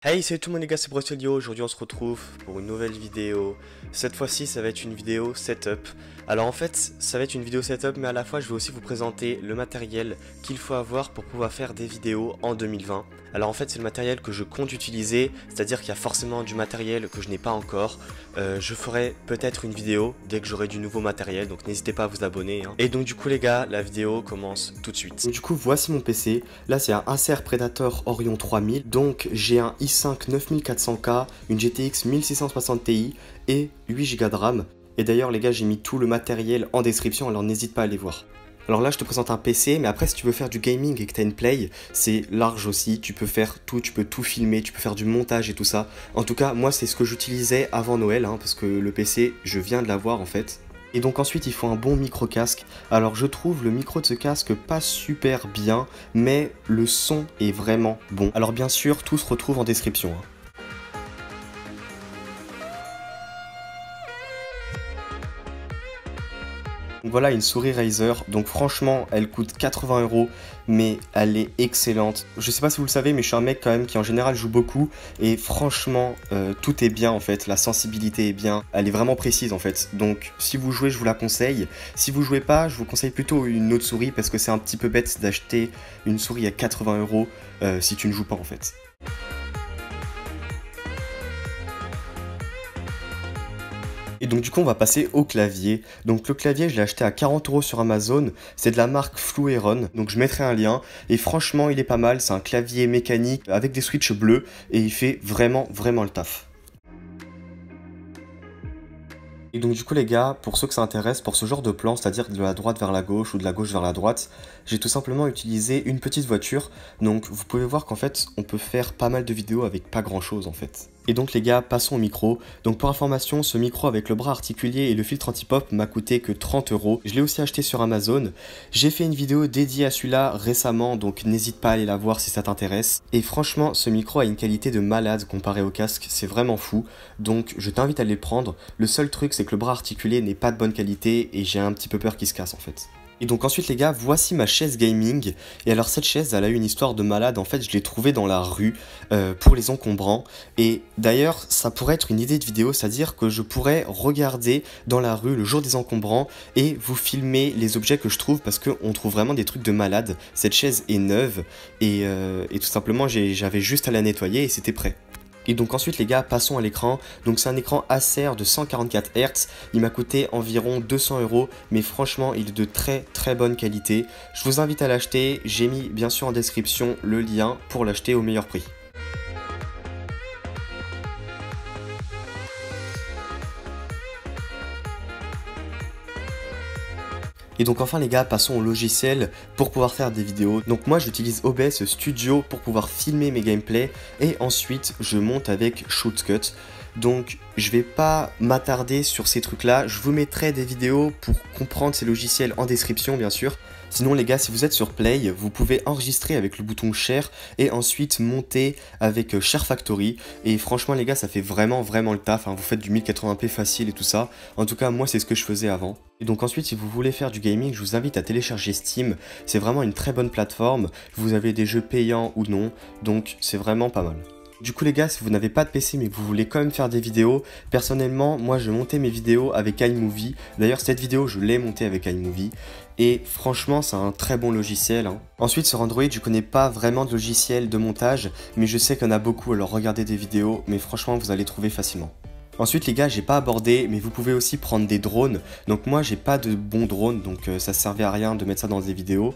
Hey, salut tout le monde les gars, c'est Brostelio. Aujourd'hui on se retrouve pour une nouvelle vidéo. Cette fois-ci ça va être une vidéo setup. Alors en fait ça va être une vidéo setup, mais à la fois je vais aussi vous présenter le matériel qu'il faut avoir pour pouvoir faire des vidéos en 2020. Alors en fait c'est le matériel que je compte utiliser, c'est-à-dire qu'il y a forcément du matériel que je n'ai pas encore. Je ferai peut-être une vidéo dès que j'aurai du nouveau matériel, donc n'hésitez pas à vous abonner. Et donc du coup les gars, la vidéo commence tout de suite. Donc, du coup voici mon PC, là c'est un Acer Predator Orion 3000, donc j'ai un i5 9400K, une GTX 1660 Ti et 8 Go de RAM. Et d'ailleurs les gars j'ai mis tout le matériel en description, alors n'hésite pas à aller voir. Alors là je te présente un PC, mais après si tu veux faire du gaming et que tu as une play, c'est large aussi, tu peux faire tout, tu peux tout filmer, tu peux faire du montage et tout ça. En tout cas moi c'est ce que j'utilisais avant Noël, parce que le PC je viens de l'avoir en fait. Et donc ensuite il faut un bon micro casque. Alors je trouve le micro de ce casque pas super bien, mais le son est vraiment bon. Alors bien sûr tout se retrouve en description. Donc voilà une souris Razer, donc franchement elle coûte 80 €, mais elle est excellente. Je sais pas si vous le savez, mais je suis un mec quand même qui en général joue beaucoup, et franchement tout est bien en fait, la sensibilité est bien, elle est vraiment précise en fait. Donc si vous jouez je vous la conseille, si vous jouez pas je vous conseille plutôt une autre souris, parce que c'est un petit peu bête d'acheter une souris à 80 € si tu ne joues pas en fait. Et donc du coup on va passer au clavier. Donc le clavier je l'ai acheté à 40 € sur Amazon, c'est de la marque Flueron, donc je mettrai un lien. Et franchement il est pas mal, c'est un clavier mécanique avec des switches bleus et il fait vraiment le taf. Et donc du coup les gars, pour ceux que ça intéresse, pour ce genre de plan, c'est-à-dire de la droite vers la gauche ou de la gauche vers la droite, j'ai tout simplement utilisé une petite voiture. Donc vous pouvez voir qu'en fait on peut faire pas mal de vidéos avec pas grand chose en fait. Et donc les gars, passons au micro. Donc pour information, ce micro avec le bras articulé et le filtre anti-pop m'a coûté que 30 €. Je l'ai aussi acheté sur Amazon. J'ai fait une vidéo dédiée à celui-là récemment, donc n'hésite pas à aller la voir si ça t'intéresse. Et franchement, ce micro a une qualité de malade comparé au casque, c'est vraiment fou. Donc je t'invite à les prendre. Le seul truc c'est que le bras articulé n'est pas de bonne qualité et j'ai un petit peu peur qu'il se casse en fait. Et donc ensuite les gars, voici ma chaise gaming. Et alors cette chaise elle a eu une histoire de malade, en fait je l'ai trouvée dans la rue pour les encombrants. Et d'ailleurs ça pourrait être une idée de vidéo, c'est-à-dire que je pourrais regarder dans la rue le jour des encombrants et vous filmer les objets que je trouve, parce qu'on trouve vraiment des trucs de malade. Cette chaise est neuve et tout simplement j'avais juste à la nettoyer et c'était prêt. Et donc ensuite les gars, passons à l'écran. Donc c'est un écran Acer de 144 Hz, il m'a coûté environ 200 €, mais franchement il est de très bonne qualité. Je vous invite à l'acheter, j'ai mis bien sûr en description le lien pour l'acheter au meilleur prix. Et donc enfin les gars, passons au logiciel pour pouvoir faire des vidéos. Donc moi j'utilise OBS Studio pour pouvoir filmer mes gameplays, et ensuite je monte avec Shotcut. Donc je vais pas m'attarder sur ces trucs là, je vous mettrai des vidéos pour comprendre ces logiciels en description bien sûr. Sinon les gars, si vous êtes sur Play, vous pouvez enregistrer avec le bouton Share et ensuite monter avec Share Factory. Et franchement les gars, ça fait vraiment le taf, vous faites du 1080p facile et tout ça. En tout cas moi c'est ce que je faisais avant. Et donc ensuite si vous voulez faire du gaming, je vous invite à télécharger Steam. C'est vraiment une très bonne plateforme, vous avez des jeux payants ou non, donc c'est vraiment pas mal. Du coup les gars, si vous n'avez pas de PC mais que vous voulez quand même faire des vidéos, personnellement moi je montais mes vidéos avec iMovie. D'ailleurs cette vidéo je l'ai montée avec iMovie et franchement c'est un très bon logiciel. Ensuite sur Android je connais pas vraiment de logiciel de montage, mais je sais qu'il y en a beaucoup, alors regardez des vidéos, mais franchement vous allez trouver facilement. Ensuite les gars, j'ai pas abordé, mais vous pouvez aussi prendre des drones. Donc moi j'ai pas de bon drone, donc ça servait à rien de mettre ça dans des vidéos.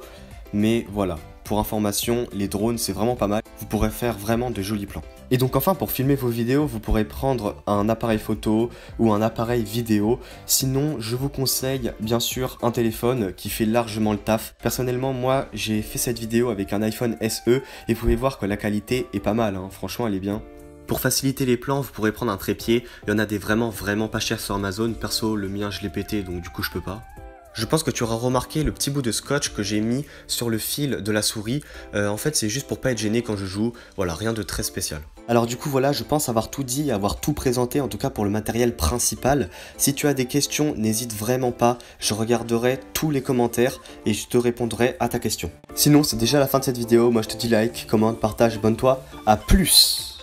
Mais voilà, pour information, les drones c'est vraiment pas mal, vous pourrez faire vraiment de jolis plans. Et donc enfin pour filmer vos vidéos, vous pourrez prendre un appareil photo ou un appareil vidéo. Sinon je vous conseille bien sûr un téléphone qui fait largement le taf. Personnellement moi j'ai fait cette vidéo avec un iPhone SE et vous pouvez voir que la qualité est pas mal, franchement elle est bien. Pour faciliter les plans, vous pourrez prendre un trépied, il y en a des vraiment pas chers sur Amazon. Perso le mien je l'ai pété donc du coup je peux pas. Je pense que tu auras remarqué le petit bout de scotch que j'ai mis sur le fil de la souris. En fait c'est juste pour pas être gêné quand je joue, voilà, rien de très spécial. Alors du coup voilà, je pense avoir tout dit, avoir tout présenté, en tout cas pour le matériel principal. Si tu as des questions, n'hésite vraiment pas, je regarderai tous les commentaires et je te répondrai à ta question. Sinon c'est déjà la fin de cette vidéo, moi je te dis like, commente, partage, abonne-toi, à plus.